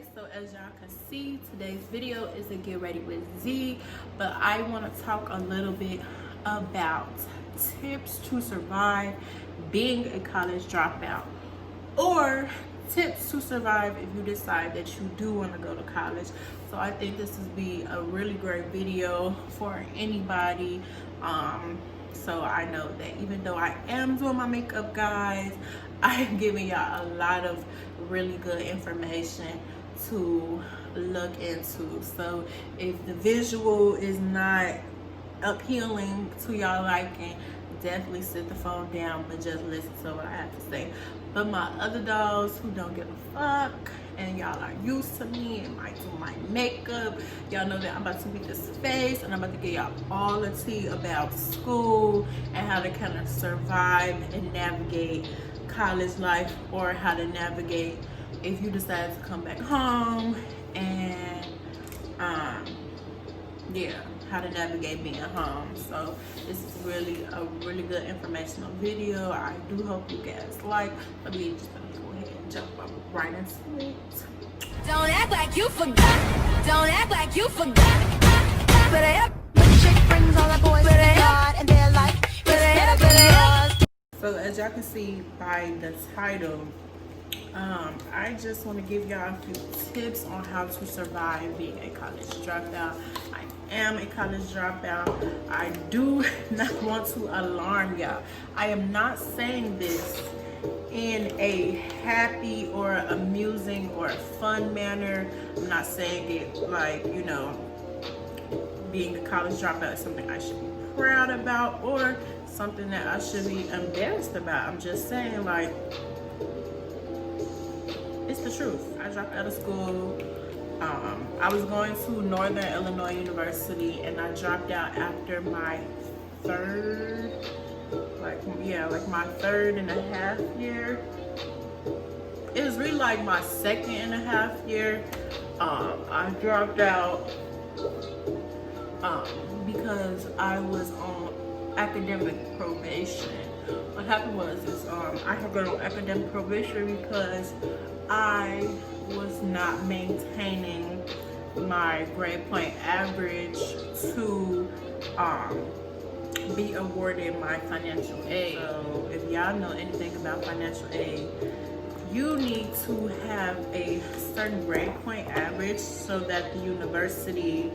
Okay, so as y'all can see, today's video is a get ready with Z, but I want to talk a little bit about tips to survive being a college dropout, or tips to survive if you decide that you do want to go to college. So I think this would be a really great video for anybody. So I know that even though I am doing my makeup, guys, I'm giving y'all a lot of really good information to look into. So if the visual is not appealing to y'all liking, definitely sit the phone down, but just listen to what I have to say. But my other dolls who don't give a fuck, and y'all are used to me and my makeup, y'all know that I'm about to beat this face, and I'm about to get y'all all the tea about school and how to kind of survive and navigate college life, or how to navigate if you decide to come back home, and yeah, how to navigate being home. So this is really a really good informational video. I do hope you guys like. But we just gonna go ahead and jump right into it. Don't act like you forgot. Don't act like you forgot. But I have the chick brings all the boys to God, and they're like, so as y'all can see by the title, I just want to give y'all a few tips on how to survive being a college dropout. I am a college dropout. I do not want to alarm y'all. I am not saying this in a happy or amusing or fun manner. I'm not saying it like, you know, being a college dropout is something I should be proud about or something that I should be embarrassed about. I'm just saying, like, it's the truth. I dropped out of school. I was going to Northern Illinois University, and I dropped out after my third, like my 3.5 year. It was really like my 2.5 year. I dropped out because I was on academic probation. What happened was I had been on academic probation because I was not maintaining my grade point average to be awarded my financial aid. So if y'all know anything about financial aid, you need to have a certain grade point average so that the university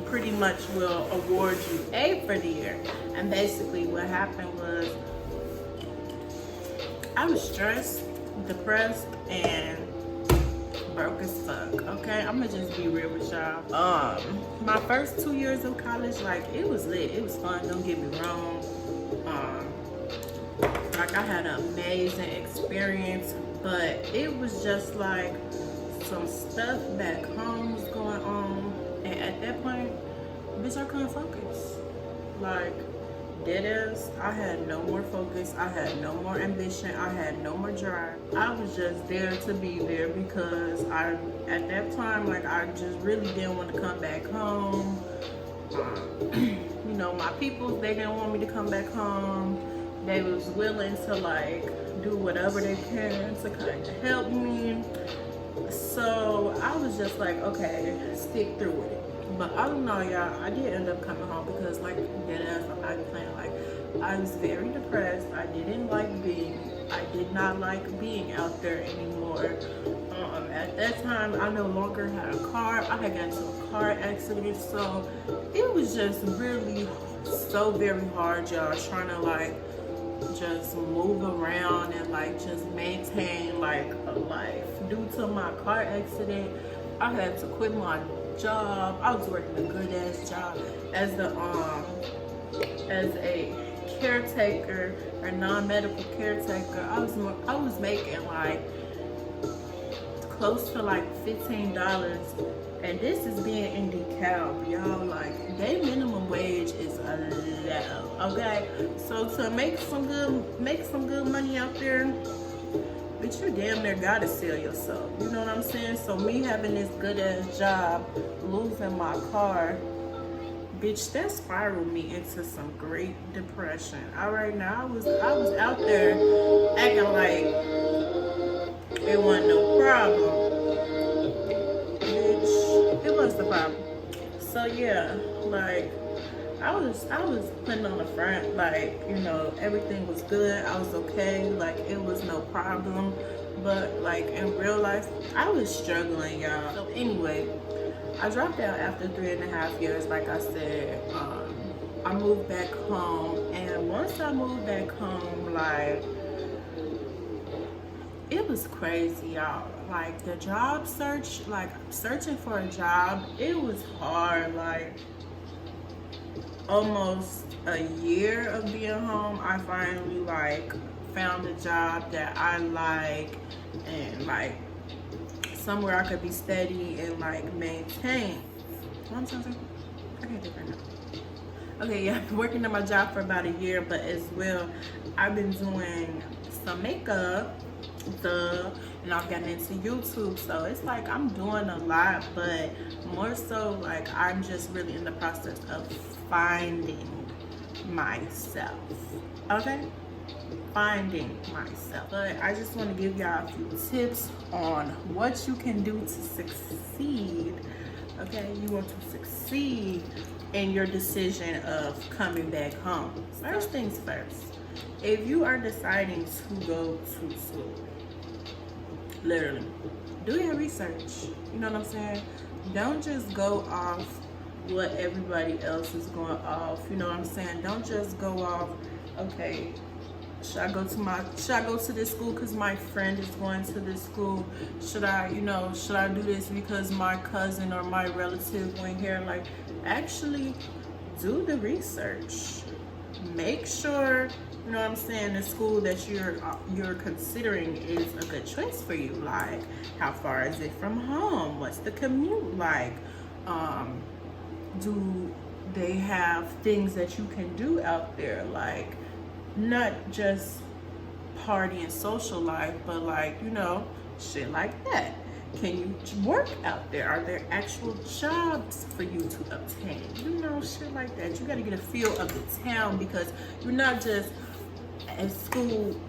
pretty much will award you aid for the year. And basically what happened was I was stressed, depressed, and broke as fuck. Okay, I'm gonna just be real with y'all. My first 2 years of college, like, it was lit, it was fun, don't get me wrong. Like, I had an amazing experience, but it was just like some stuff back home was going on, and at that point, bitch, I couldn't focus. Like, deadass, I had no more focus, I had no more ambition, I had no more drive. I was just there to be there because at that time, like, I just really didn't want to come back home. You know, my people, they didn't want me to come back home. They was willing to, like, do whatever they can to kind of help me. So I was just like, okay, stick through with it. But I don't know, y'all, I did end up coming home because, like, deadass, I'm not playing, like, I was very depressed. I did not like being out there anymore. At that time, I no longer had a car. I had gotten into a car accident, so it was just really so very hard, y'all, trying to, like, just move around and, like, just maintain, like, a life. Due to my car accident, I had to quit my job. I was working a good ass job as a caretaker or non-medical caretaker. I was making like close to like $15, and this is being in DeKalb, y'all. Like, their minimum wage is low, okay? So to make some good money out there, but you damn near gotta sell yourself, you know what I'm saying? So me having this good ass job, losing my car, bitch, that spiraled me into some great depression. All right, now I was out there acting like it wasn't no problem. problem. So yeah, like I was putting on the front, like, you know, everything was good, I was okay, like it was no problem. But like in real life, I was struggling, y'all. So anyway, I dropped out after 3.5 years, like I said. I moved back home, and once I moved back home, like, it was crazy, y'all. Like the job search, like searching for a job, it was hard. Like almost a year of being home, I finally like found a job that I like, and like somewhere I could be steady and like maintain. I'm sorry, I can't think right now. Okay, yeah, I've been working at my job for about a year, but as well, I've been doing some makeup, and I've gotten into YouTube, so it's like I'm doing a lot, but more so like I'm just really in the process of finding myself. Okay, finding myself. But I just want to give y'all a few tips on what you can do to succeed. Okay, you want to succeed in your decision of coming back home. First things first, if you are deciding to go to school, literally do your research. You know what I'm saying? Don't just go off what everybody else is going off. You know what I'm saying? Don't just go off, okay, should I go to this school because my friend is going to this school? Should I do this because my cousin or my relative went here? Like, actually do the research. Make sure, you know what I'm saying, the school that you're considering is a good choice for you. Like, how far is it from home? What's the commute like? Do they have things that you can do out there? Like, not just party and social life, but like, you know, shit like that. Can you work out there? Are there actual jobs for you to obtain? You know, shit like that. You got to get a feel of the town, because you're not just at school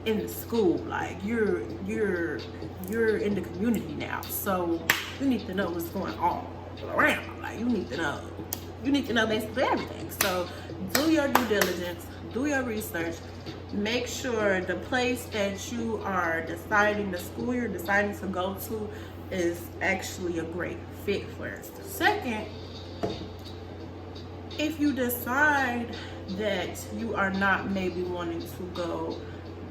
in the school. Like, you're in the community now, so you need to know what's going on around. Like, you need to know basically everything. So do your due diligence, do your research. Make sure the place that you are deciding, the school you're deciding to go to, is actually a great fit for it. Second, if you decide that you are not maybe wanting to go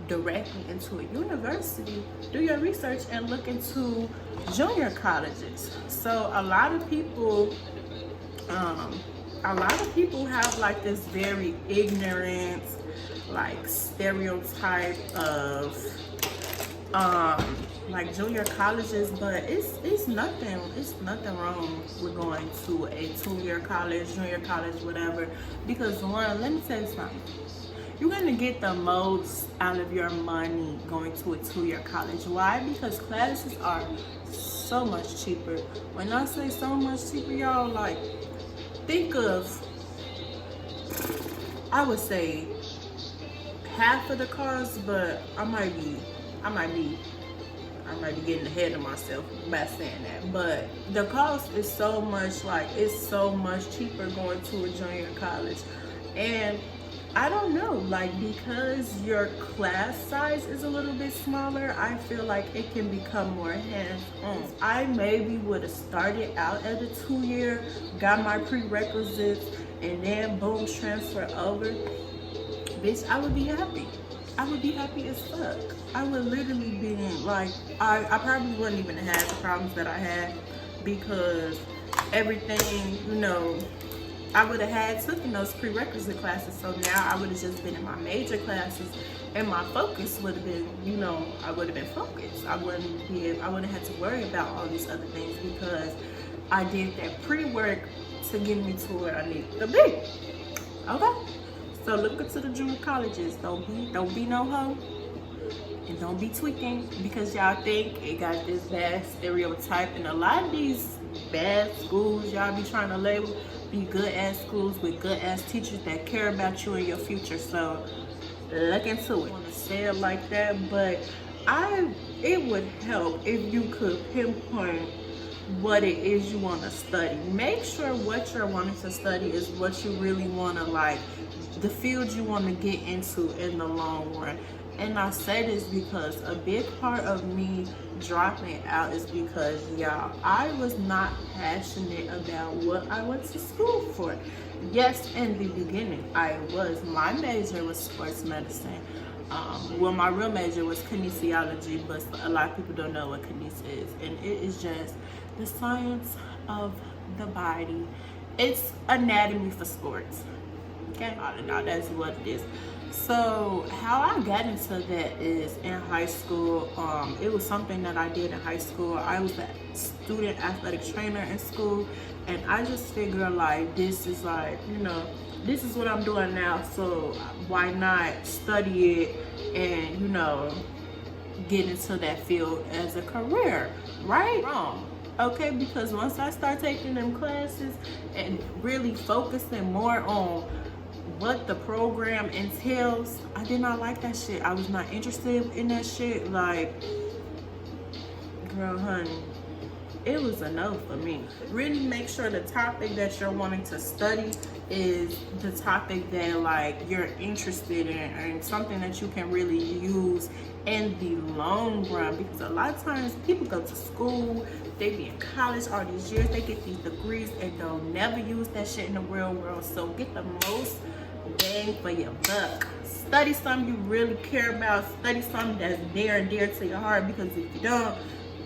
directly into a university, do your research and look into junior colleges. So a lot of people have like this very ignorant, like, stereotype of like junior colleges, but it's nothing wrong with going to a 2-year college, junior college, whatever. Because one, let me tell you something, you're gonna get the most out of your money going to a 2-year college. Why? Because classes are so much cheaper. When I say so much cheaper, y'all, like, think of, I would say half of the cost, but I might be getting ahead of myself by saying that. But the cost is so much, like, it's so much cheaper going to a junior college. And I don't know, like, because your class size is a little bit smaller, I feel like it can become more hands-on. I maybe would have started out at a 2-year, got my prerequisites, and then boom, transfer over. Bitch, I would be happy. I would be happy as fuck. I would literally be like, I probably wouldn't even have the problems that I had, because everything, you know, I would have had taken those prerequisite classes. So now I would have just been in my major classes, and my focus would have been, you know, I would have been focused. I wouldn't have had to worry about all these other things, because I did that pre-work to get me to where I need to be. Okay? So look into the junior colleges. Don't be no hoe, and don't be tweaking because y'all think it got this bad stereotype. And a lot of these bad schools y'all be trying to label be good ass schools with good ass teachers that care about you and your future. So look into it. I want to say it like that, but it would help if you could pinpoint what it is you want to study. Make sure what you're wanting to study is what you really want to like, the field you want to get into in the long run. And I say this because a big part of me dropping out is because, y'all, I was not passionate about what I went to school for. Yes, in the beginning, I was. My major was sports medicine. Well, my real major was kinesiology, but a lot of people don't know what kines is. And it is just the science of the body. It's anatomy for sports. Okay, now that's what it is. So how I got into that is in high school. It was something that I did in high school. I was a student athletic trainer in school, and I just figured like this is like, you know, this is what I'm doing now, so why not study it and, you know, get into that field as a career, right? Wrong. Okay, because once I start taking them classes and really focusing more on what the program entails, I did not like that shit. I was not interested in that shit. Like, girl, honey, it was a no for me. Really make sure the topic that you're wanting to study is the topic that like you're interested in, and something that you can really use in the long run. Because a lot of times people go to school, they be in college all these years, they get these degrees and they'll never use that shit in the real world. So get the most bang for your buck. Study something you really care about. Study something that's near and dear to your heart, because if you don't,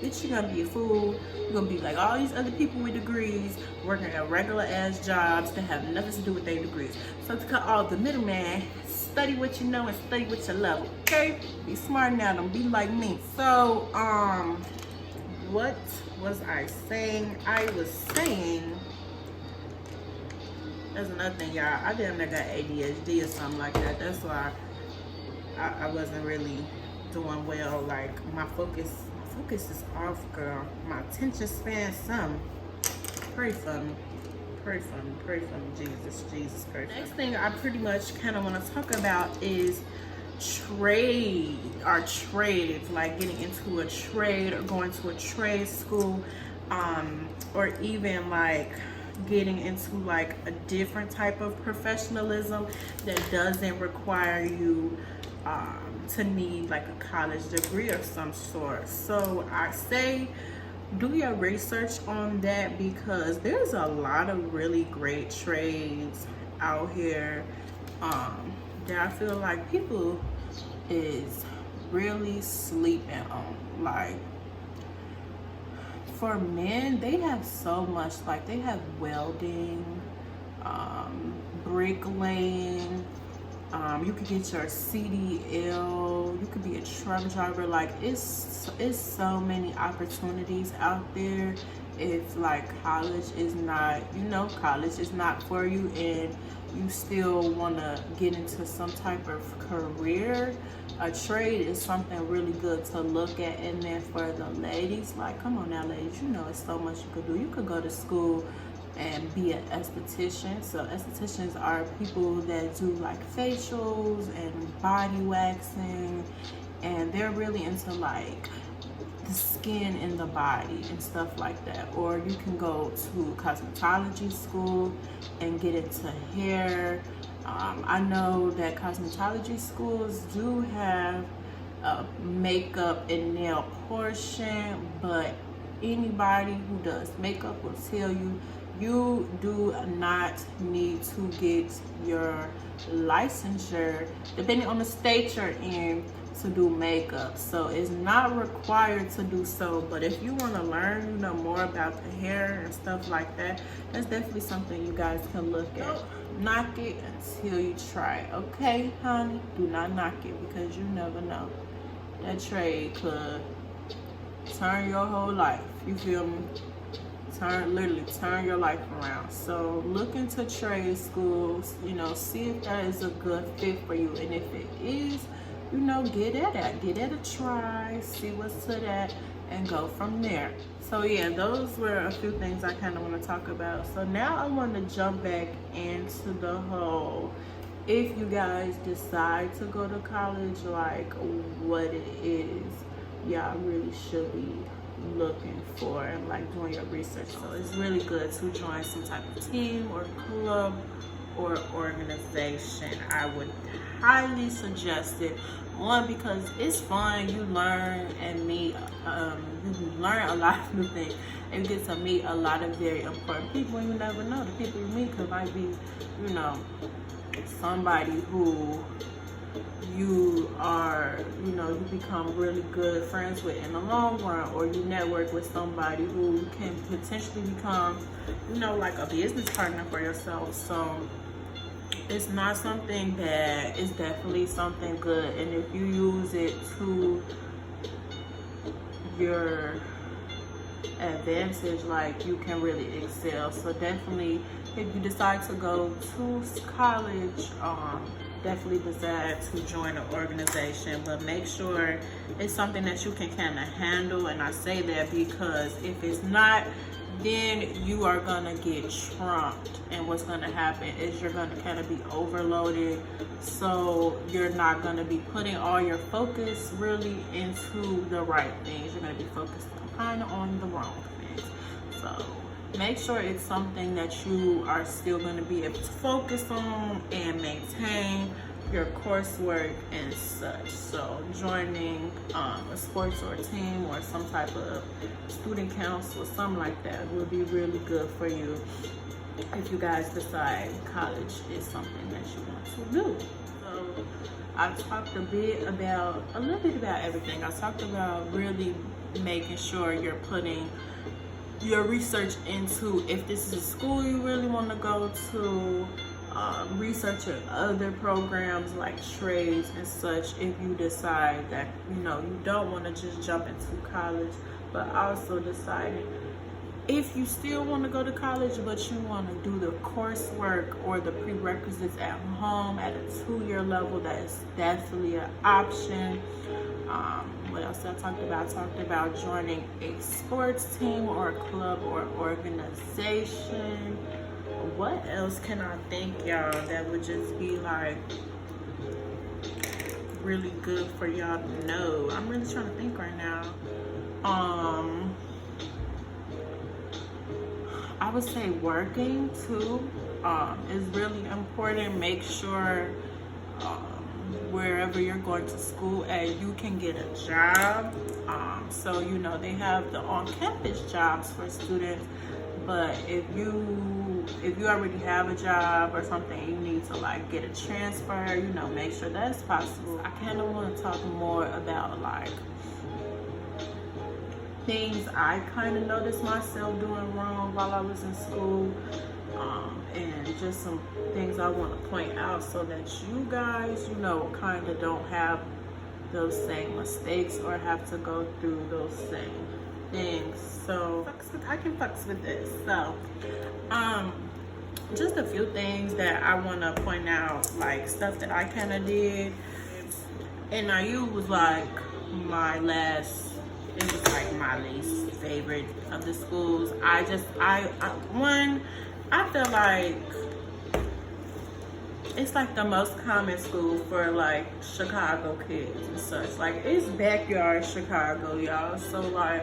bitch, you're gonna be a fool. You're gonna be like all these other people with degrees working at regular ass jobs that have nothing to do with their degrees. So to cut off the middleman, study what you know and study what you love, okay? Be smart now, don't be like me. So, what was I saying? I was saying, that's another thing, y'all. I damn near got ADHD or something like that. That's why I wasn't really doing well. Like, my focus is off, girl. My attention span, some. Pray for me. Pray for me. Pray for me, Jesus. Jesus, pray for me. Next thing I pretty much kind of want to talk about is trade, or trades, like getting into a trade or going to a trade school, or even like getting into like a different type of professionalism that doesn't require you to need like a college degree of some sort. So I say do your research on that, because there's a lot of really great trades out here that I feel like people is really sleeping on. Like, for men, they have so much. Like, they have welding, bricklaying, you could get your CDL, you could be a truck driver. Like, it's so many opportunities out there. If like college is not, you know, college is not for you, and you still want to get into some type of career, a trade is something really good to look at. And then for the ladies, like, come on now, ladies, you know, it's so much you could do. You could go to school and be an esthetician. So estheticians are people that do like facials and body waxing, and they're really into like the skin and the body and stuff like that. Or you can go to cosmetology school and get into hair. I know that cosmetology schools do have a makeup and nail portion, but anybody who does makeup will tell you, you do not need to get your licensure, depending on the state you're in, to do makeup. So it's not required to do so. But if you want to learn, you know, more about the hair and stuff like that, that's definitely something you guys can look at. Don't knock it until you try, okay, honey? Do not knock it, because you never know. That trade could turn your whole life. You feel me? Literally turn your life around. So look into trade schools, you know, see if that is a good fit for you. And if it is, you know, give it a try, see what's to that, and go from there. So yeah, those were a few things I kind of want to talk about. So now I want to jump back into the whole, if you guys decide to go to college, like what it is y'all really should be looking for like doing your research. So it's really good to join some type of team or club or organization. I would highly suggest it. One, because it's fun, you learn and meet, you learn a lot of new things, and you get to meet a lot of very important people. You never know, the people you meet could might be, you know, somebody who you are, you know, you become really good friends with in the long run, or you network with somebody who can potentially become, you know, like a business partner for yourself. So it's not something that is definitely something good, and if you use it to your advantage, like, you can really excel. So definitely, if you decide to go to college, definitely decide to join an organization, but make sure it's something that you can kind of handle. And I say that because if it's not, then you are gonna get trumped, and what's gonna happen is you're gonna kind of be overloaded, so you're not gonna be putting all your focus really into the right things. You're gonna be focused kind of on the wrong things. So make sure it's something that you are still going to be able to focus on and maintain your coursework and such. So joining a sports or a team or some type of student council or something like that would be really good for you if you guys decide college is something that you want to do. So I talked a little bit about everything. I talked about really making sure you're putting your research into, if this is a school you really want to go to, researching other programs like trades and such, if you decide that, you know, you don't want to just jump into college, but also deciding if you still want to go to college but you want to do the coursework or the prerequisites at home at a 2-year level, that is definitely an option. What else did I talk about? I talked about joining a sports team or a club or organization. What else can I think, y'all, that would just be like really good for y'all to know? I'm really trying to think right now. I would say working too is really important. Make sure wherever you're going to school at, you can get a job. So, you know, they have the on-campus jobs for students, but if you already have a job or something, you need to like get a transfer, you know, make sure that's possible. I kind of want to talk more about like things I kind of noticed myself doing wrong while I was in school, and just some things I want to point out so that you guys, you know, kind of don't have those same mistakes or have to go through those same things. So I can fucks with this. So just a few things that I want to point out, like stuff that I kind of did. NIU was like my least favorite of the schools. I feel like it's like the most common school for like Chicago kids and such. Like, it's backyard Chicago, y'all. So like,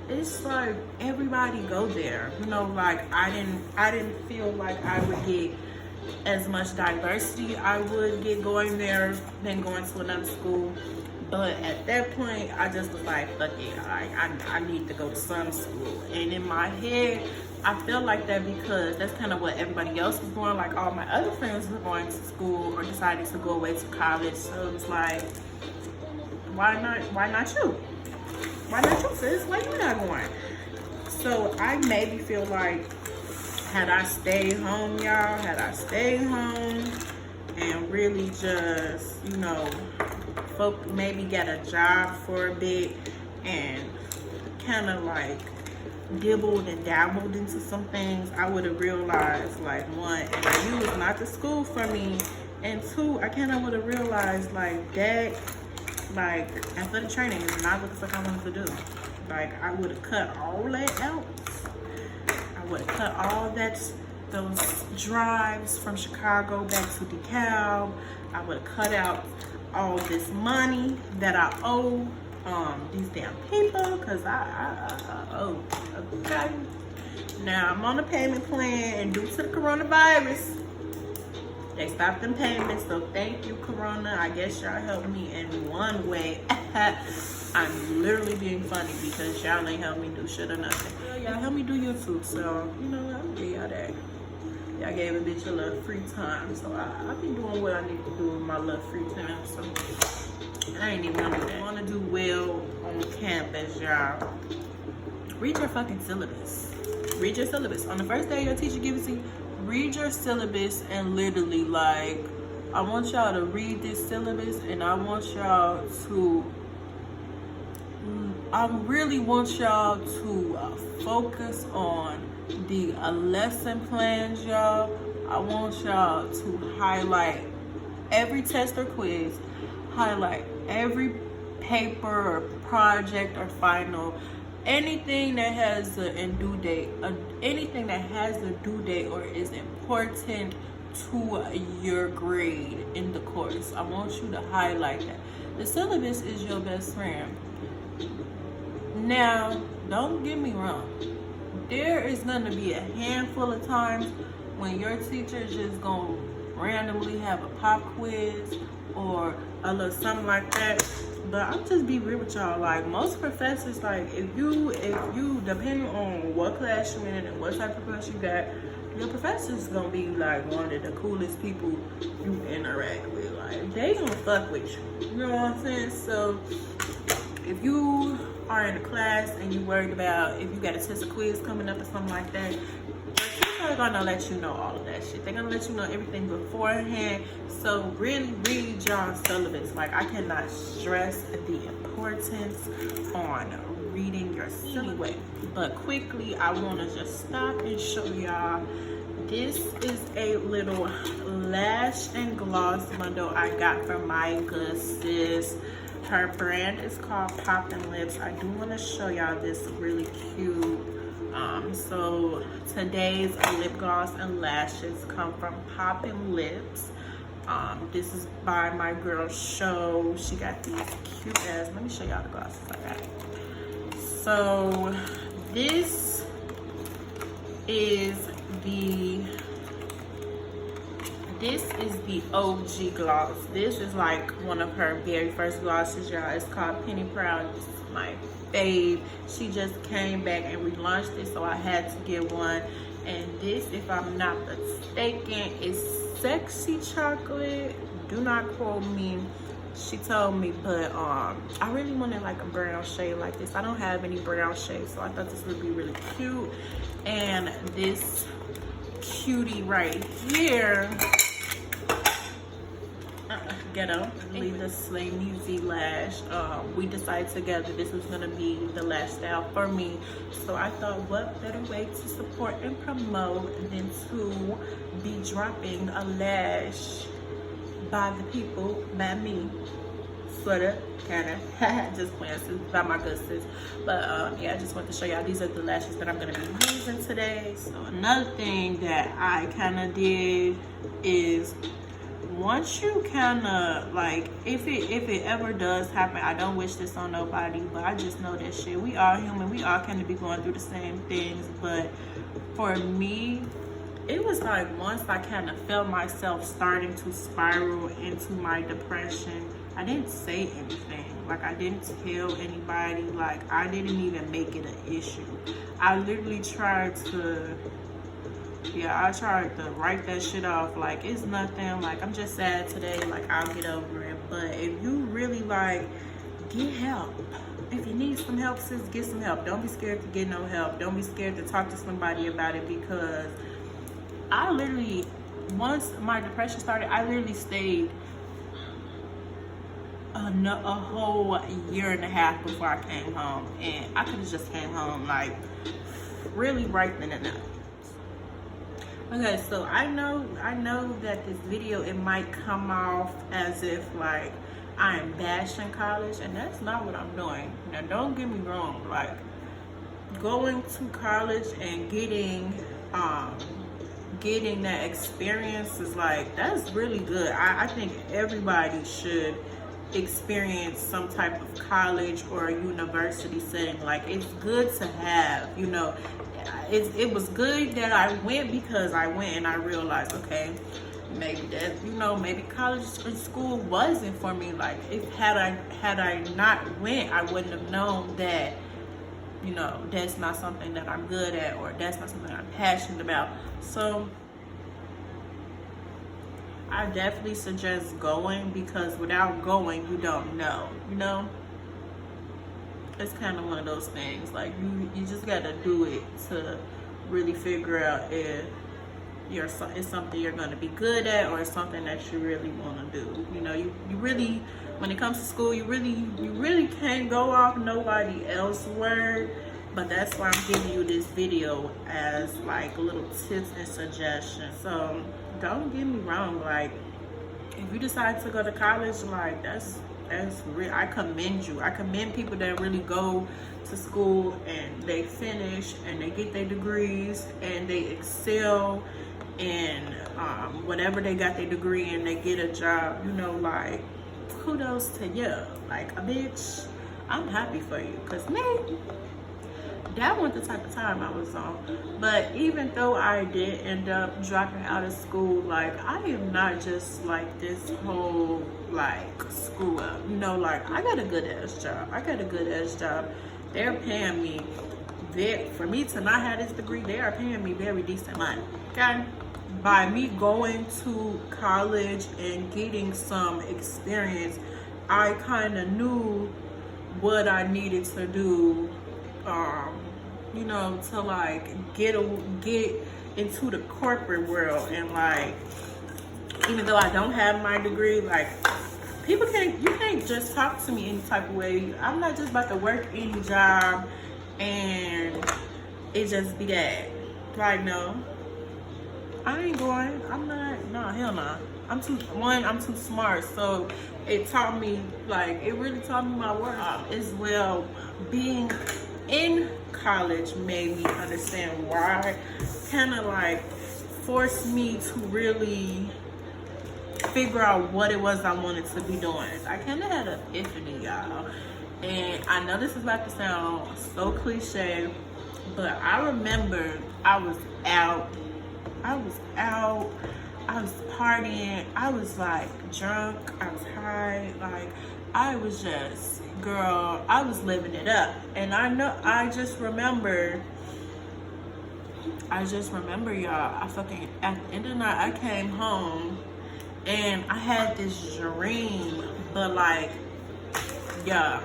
it's like everybody go there, you know. Like, I didn't feel like I would get as much diversity I would get going there than going to another school. But at that point, I just was like, fuck it, I need to go to some school. And in my head, I felt like that because that's kind of what everybody else was doing. Like, all my other friends were going to school or decided to go away to college. So it was like, why not you? Why not you, sis? Why you not going? So I maybe feel like, had I stayed home, y'all, and really just, you know, maybe get a job for a bit and kind of like dibbled and dabbled into some things, I would have realized, like, one, NIU was not the school for me, and two, I kind of would have realized like that, like, athletic training is not what the fuck I wanted to do. Like, I would have cut all that out. I would have cut all those drives from Chicago back to DeKalb. I would have cut out all this money that I owe these damn people, because oh, okay. Now I'm on a payment plan, and due to the coronavirus, they stopped them payments. So thank you, Corona. I guess y'all helped me in one way. I'm literally being funny because y'all ain't helped me do shit or nothing. Y'all helped me do YouTube, so you know what? I'm gonna give y'all that. Y'all gave a bitch a little free time, so I've been doing what I need to do with my little free time. So I ain't even gonna do that. I wanna do well on campus, y'all. Read your fucking syllabus. Read your syllabus. On the first day your teacher gives it to you, read your syllabus and literally, like, I want y'all to read this syllabus, and I want y'all to, I really want y'all to focus on the lesson plans, y'all. I want y'all to highlight every test or quiz, highlight every paper or project or final, anything that has a due date, anything that has a due date or is important to your grade in the course. I want you to highlight that. The syllabus is your best friend. Now, don't get me wrong. There is going to be a handful of times when your teacher is just going to randomly have a pop quiz or a little something like that. But I'll just be real with y'all. Like, most professors, like, if you depending on what class you're in and what type of class you got, your professor's gonna be like one of the coolest people you interact with. Like, they gonna fuck with you. You know what I'm saying? So if you are in a class and you worried about if you got a test or quiz coming up or something like that, they're gonna let you know all of that shit. They're gonna let you know everything beforehand. So really read y'all syllabus. Like, I cannot stress the importance on reading your syllabus. But quickly, I wanna just stop and show y'all. This is a little lash and gloss bundle I got from my good sis. Her brand is called Poppin' Lips. I do wanna show y'all this really cute. So today's lip gloss and lashes come from Poppin' Lips. This is by my girl Show. She got these cute ass. Let me show y'all the glasses I got. So this is the OG gloss. This is like one of her very first glosses, y'all. It's called Penny Proud. This is my fave. She just came back and relaunched it, so I had to get one. And this, if I'm not mistaken, is Sexy Chocolate. Do not quote me. She told me, but I really wanted like a brown shade like this. I don't have any brown shades, so I thought this would be really cute. And this cutie right here, ghetto, leave the SlayMeZe lash. We decided together this was gonna be the lash style for me, so I thought, what better way to support and promote than to be dropping a lash by the people, by me, sorta, kinda, just playing, by my good sis. But yeah, I just want to show y'all these are the lashes that I'm gonna be using today. So another thing that I kinda did is, once you kinda, like, if it ever does happen, I don't wish this on nobody, but I just know that shit, we are human, we all kinda be going through the same things. But for me, it was like once I kind of felt myself starting to spiral into my depression, I didn't say anything. Like, I didn't tell anybody. Like, I didn't even make it an issue. I literally tried to, I tried to write that shit off. Like, it's nothing. Like, I'm just sad today. Like, I'll get over it. But if you really, like, get help. If you need some help, sis, get some help. Don't be scared to get no help. Don't be scared to talk to somebody about it, because I literally, once my depression started, I literally stayed a whole year and a half before I came home. And I could have just came home, like, really right then and there. Okay, so I know that this video, it might come off as if, like, I am bashing college, and that's not what I'm doing. Now, don't get me wrong. Like, going to college and getting that experience is, like, that's really good. I think everybody should experience some type of college or a university setting. Like, it's good to have, you know, it was good that I went, because I went and I realized, okay, maybe that, you know, maybe college or school wasn't for me. Like, if had I not went, I wouldn't have known that, you know, that's not something that I'm good at, or that's not something I'm passionate about. So I definitely suggest going, because without going, you don't know, you know? It's kind of one of those things. Like, you just got to do it to really figure out if it's something you're going to be good at, or it's something that you really want to do. You know, you really, when it comes to school, you really can't go off nobody else's word. But that's why I'm giving you this video as like little tips and suggestions. So don't get me wrong, like, if you decide to go to college, like, that's real. I commend you. I commend people that really go to school and they finish and they get their degrees and they excel in whatever they got their degree in, they get a job. You know, like, kudos to you. Like, a bitch, I'm happy for you, because me, that wasn't the type of time I was on. But even though I did end up dropping out of school, like, I am not just like this whole like screw up, you know. Like, I got a good ass job. They're paying me for me to not have this degree. They are paying me very decent money, okay? By me going to college and getting some experience, I kind of knew what I needed to do, you know, to like get into the corporate world. And like, even though I don't have my degree, like, you can't just talk to me any type of way. I'm not just about to work any job and it just be that. Like, no, I ain't going. I'm not. No, hell no. I'm too smart. So it taught me, like, it really taught me my worth as well. Being in college made me understand why, kind of like forced me to really figure out what it was I wanted to be doing. I kind of had an epiphany, y'all. And I know this is about to sound so cliche, but I remember I was out, I was partying, I was like drunk, I was high, like, I was just, girl, I was living it up. And I just remember, y'all, at the end of the night, I came home and I had this dream, but like, yeah,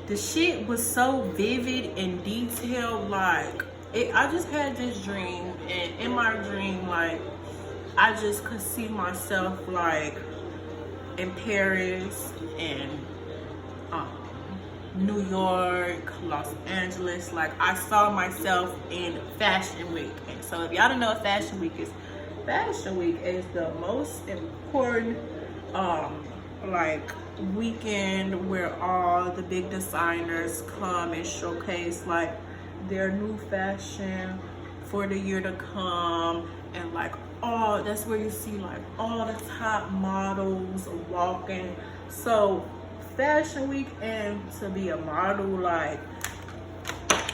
the shit was so vivid and detailed. Like, I just had this dream, and in my dream, like, I just could see myself like in Paris and New York, Los Angeles. Like, I saw myself in Fashion Week. And so if y'all don't know what Fashion Week is the most important like weekend where all the big designers come and showcase like their new fashion for the year to come. And like, that's where you see like all the top models walking. So Fashion Week, and to be a model, like,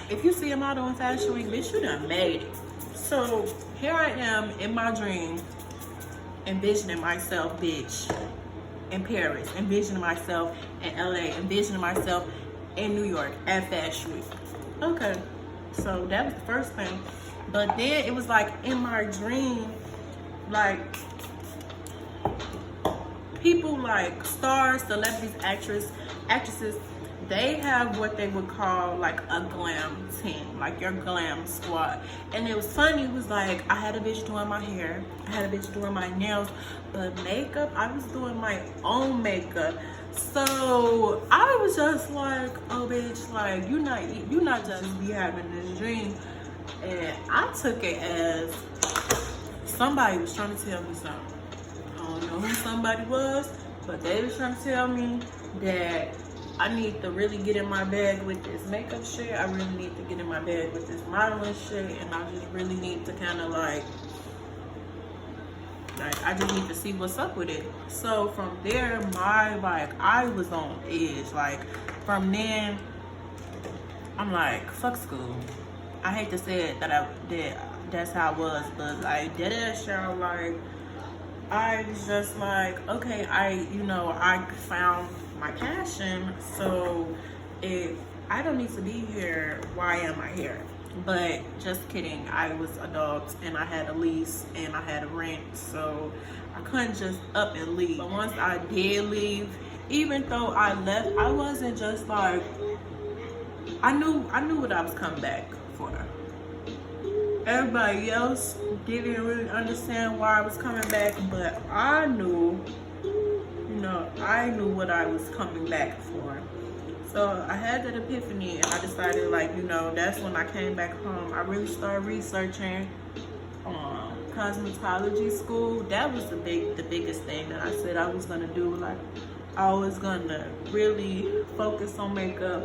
if you see a model in Fashion Week, bitch, you done made it. So here I am in my dream, envisioning myself, bitch, in Paris, envisioning myself in LA, envisioning myself in New York at Fashion Week. Okay, so that was the first thing. But then it was like in my dream, like, people like stars, celebrities, actresses, they have what they would call like a glam team, like your glam squad. And it was funny, it was like, I had a bitch doing my hair, I had a bitch doing my nails, but makeup, I was doing my own makeup. So I was just like, oh bitch, like, you not just be having this dream. And I took it as somebody was trying to tell me something. I don't know who somebody was, but they was trying to tell me that I need to really get in my bag with this makeup shit. I really need to get in my bag with this modeling shit. And I just really need to kind of like Like, I just need to see what's up with it. So from there, I was on edge. Like, from then, I'm like, fuck school. I hate to say it that's how I was, but like, dead ass, y'all. Like, I was just like, okay, I found my passion, so if I don't need to be here, why am I here? But just kidding, I was adult and I had a lease and I had a rent, so I couldn't just up and leave. But once I did leave, even though I left, I wasn't just like, I knew what I was coming back for. Everybody else didn't really understand why I was coming back, but I knew, I knew what I was coming back for. So I had that epiphany and I decided, like, that's when I came back home. I really started researching cosmetology school. That was the biggest thing that I said I was gonna do. Like, I was gonna really focus on makeup,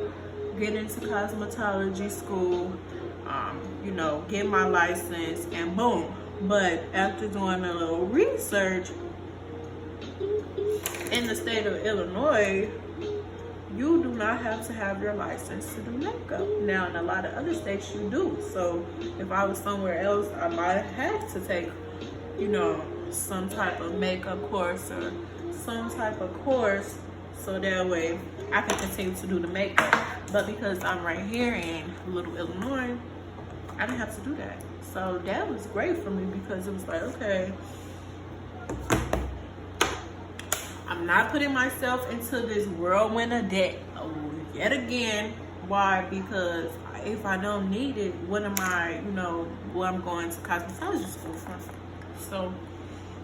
get into cosmetology school, get my license, and boom. But after doing a little research, in the state of Illinois, you do not have to have your license to do makeup. Now, in a lot of other states, you do. So if I was somewhere else, I might have to take, some type of makeup course or some type of course, so that way I can continue to do the makeup. But because I'm right here in Little Illinois, I didn't have to do that. So that was great for me, because it was like, okay, I'm not putting myself into this whirlwind of debt yet again. Why? Because if I don't need it, what am I, what I'm going to cosmetology school for? So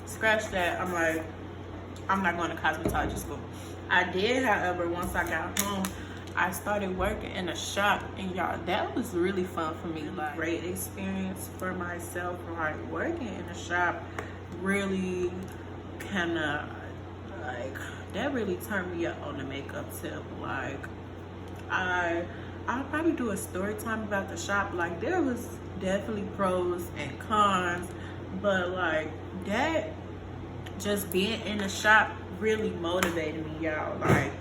scratch that. I'm like, I'm not going to cosmetology school. I did, however, once I got home, I started working in a shop, and y'all, that was really fun for me. Like, great experience for myself. Like, working in a shop really kind of, like, that really turned me up on the makeup tip. Like, I'll probably do a story time about the shop. Like, there was definitely pros and cons, but like, that, just being in the shop really motivated me, y'all. Like,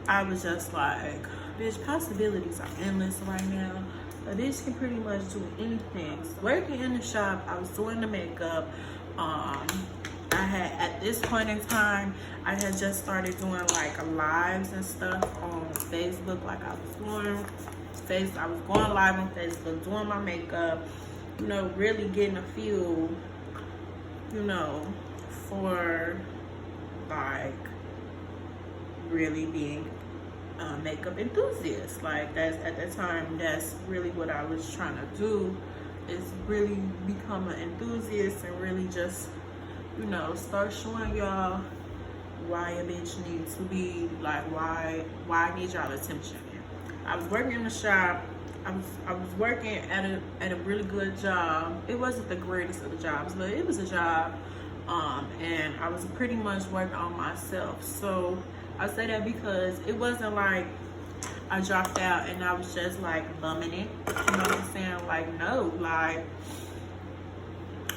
I was just like, bitch, possibilities are endless right now. A bitch can pretty much do anything. So working in the shop, I was doing the makeup. I had, at this point in time, I had just started doing like lives and stuff on Facebook. Like, I was going live on Facebook, doing my makeup, really getting a feel, for like really being a makeup enthusiast. Like, that's, at that time, that's really what I was trying to do, is really become an enthusiast and really just, start showing y'all why a bitch needs to be, like, why I need y'all attention. I was working in the shop. I was working at a really good job. It wasn't the greatest of the jobs, but it was a job. And I was pretty much working on myself. So I say that because it wasn't like I dropped out and I was just like bumming it. You know what I'm saying? Like, no, like,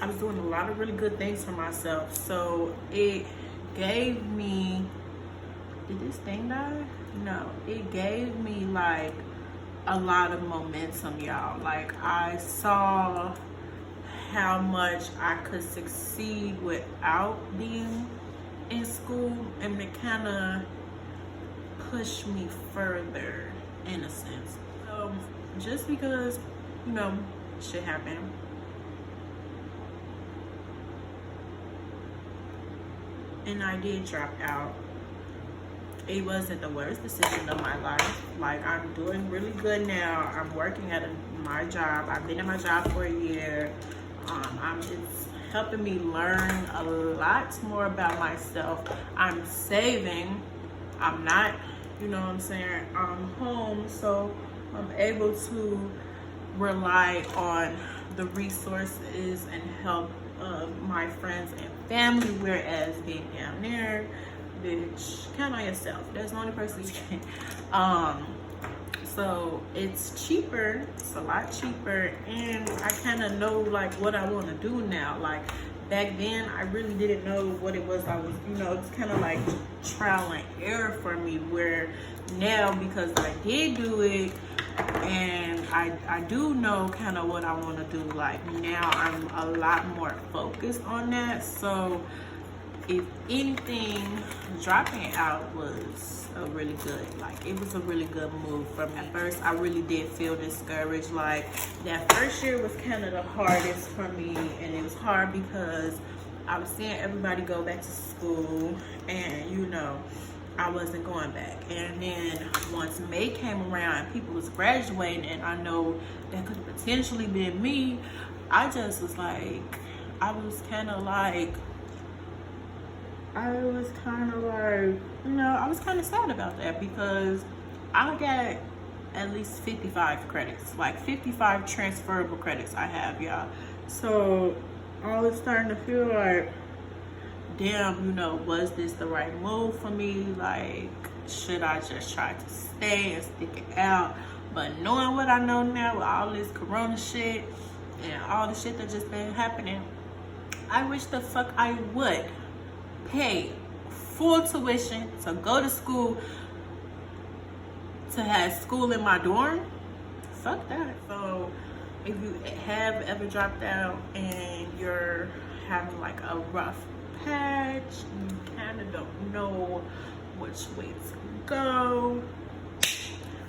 I was doing a lot of really good things for myself. So it gave me, did this thing die? No, it gave me like a lot of momentum, y'all. Like, I saw how much I could succeed without being in school, and it kind of pushed me further, in a sense. So just because, shit happened, and I did drop out, it wasn't the worst decision of my life. Like, I'm doing really good now. I'm working at my job. I've been in my job for a year. It's helping me learn a lot more about myself. I'm saving. I'm not, I'm home, so I'm able to rely on the resources and help of my friends and family, whereas being down there, bitch, count on yourself. That's the only person you can. So it's cheaper. It's a lot cheaper, and I kind of know like what I want to do now. Like, back then I really didn't know what it was. I was, you know, it's kind of like trial and error for me, where now, because I did do it and I do know kind of what I want to do, like now I'm a lot more focused on that. So if anything, dropping out was a really good, like it was a really good move for me. At first I really did feel discouraged. Like that first year was kind of the hardest for me, and it was hard because I was seeing everybody go back to school and, you know, I wasn't going back. And then once May came around and people was graduating, and I know that could potentially been me, I just was like, I was kind of like, you know, I was kind of sad about that, because I got at least 55 credits, like 55 transferable credits I have, y'all. So I was starting to feel like, damn, you know, was this the right move for me? Like, should I just try to stay and stick it out? But knowing what I know now with all this corona shit and all the shit that just been happening, I wish the fuck I would pay full tuition to go to school, to have school in my dorm. Fuck that. So if you have ever dropped out and you're having like a rough patch, you kind of don't know which way to go,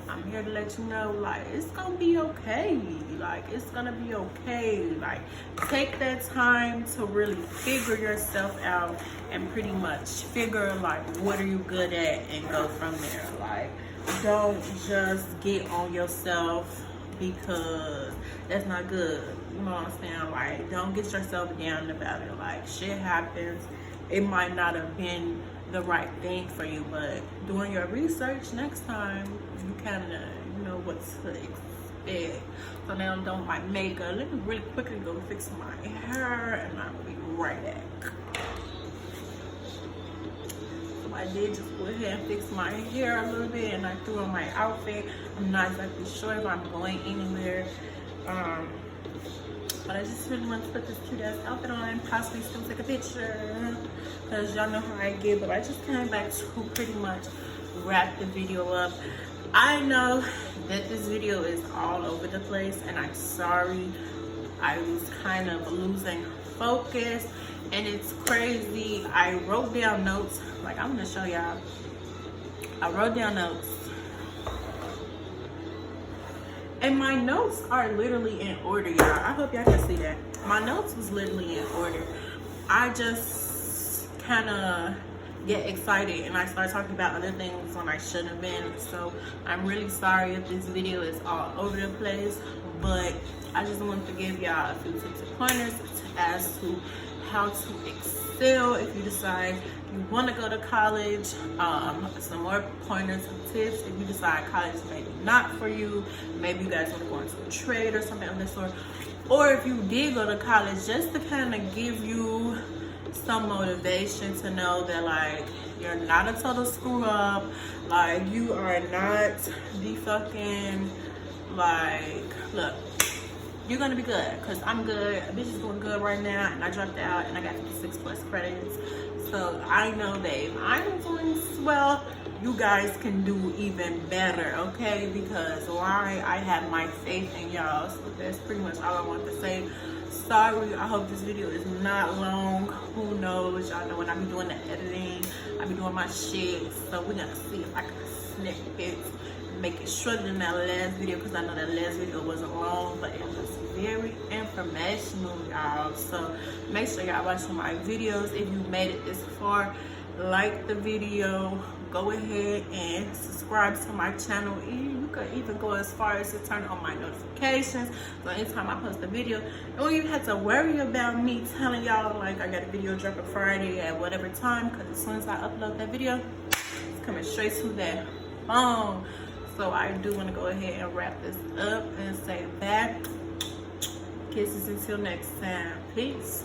I'm here to let you know, like, it's gonna be okay. Like, it's gonna be okay. Like, take that time to really figure yourself out and pretty much figure, like, what are you good at, and go from there. Like, don't just get on yourself, because that's not good. You know what I'm saying? Like, don't get yourself down about it. Like, shit happens. It might not have been the right thing for you, but doing your research next time, you kind of, you know what to expect. So now I'm done with my makeup. Let me really quickly go fix my hair, and I'll be right back. So I did just go ahead and fix my hair a little bit, and I threw on my outfit. I'm not exactly sure if I'm going anywhere, but I just really want to put this cute ass outfit on, possibly still take a picture, because y'all know how I get. But I just came back to pretty much wrap the video up. I know that this video is all over the place, and I'm sorry. I was kind of losing focus, and it's crazy. I wrote down notes, like I'm gonna show y'all. I wrote down notes, and my notes are literally in order, y'all. I hope y'all can see that. My notes was literally in order. I just kind of get excited and I start talking about other things when I shouldn't have been. So I'm really sorry if this video is all over the place, but I just wanted to give y'all a few tips and pointers as to how to excel if you decide you want to go to college. Some more pointers and tips if you decide college is maybe not for you. Maybe you guys want to go into a trade or something of this sort. Or if you did go to college, just to kind of give you some motivation to know that, like, you're not a total screw up. Like, you are not the fucking, like, look, you're gonna be good, because I'm good. Bitch is doing good right now, and I dropped out and I got 56+ credits. So I know that if I'm doing well, you guys can do even better, okay? Because why? I have my faith in y'all. So that's pretty much all I want to say. Sorry, I hope this video is not long. Who knows? Y'all know when I be doing the editing, I be doing my shit. So we're gonna see if I can snip it, make it shorter than that last video, because I know that last video wasn't long, but it was very informational, y'all. So make sure y'all watching my videos. If you made it this far, like the video, go ahead and subscribe to my channel. You could even go as far as to turn on my notifications, so anytime I post a video, you don't even have to worry about me telling y'all, like, I got a video dropping Friday at whatever time, because as soon as I upload that video, it's coming straight to that phone. So I do want to go ahead and wrap this up and say bye. Kisses until next time. Peace.